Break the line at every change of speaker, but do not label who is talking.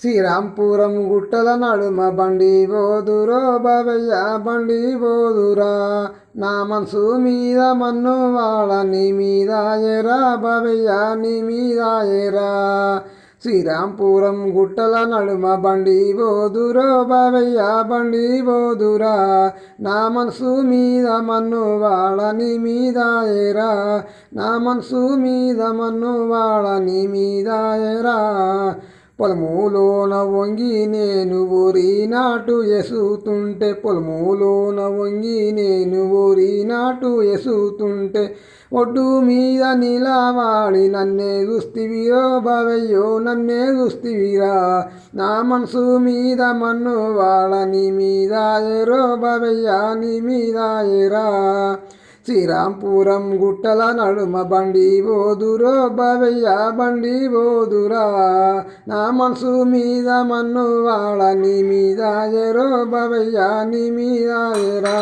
శ్రీరాంపురం గుట్టల నడుమ బండి బోదురో బాబయ్య బండి బోదురా నా మనసు మీద మన్ను వాడ నీ మీద ఎరా బాబయ్య నీ మీద ఎరా శ్రీరాంపురం గుట్టల నడుమ బండి బోదురో బాబయ్య బండి బోదురా నా మనసు మీద మన్ను వాడ నీ మీద ఎరా నా మనసు మీద మన్ను వాడ నీ మీద ఎరా పొలములోన వంగి నేను ఊరి నాటు ఎసుతుంటే పొలములోన వంగి నేను ఊరి నాటు ఎసుతుంటే ఒడ్డు మీద నిలవాడి నన్నే చూస్తివిరో బావయ్యో నన్నే చూస్తివిరా నా మనసు మీద మన్ను వాడ నీ మీద ఎరో బావయ్య నీ మీద ఎరా శ్రీరాంపురం గుట్టల నడుమ బండి బోదురో బావయ్య బండి బోదురా నా మనసు మీద మన్ను వాడ నీ మీద ఎరో బావయ్య నీ మీద ఎరా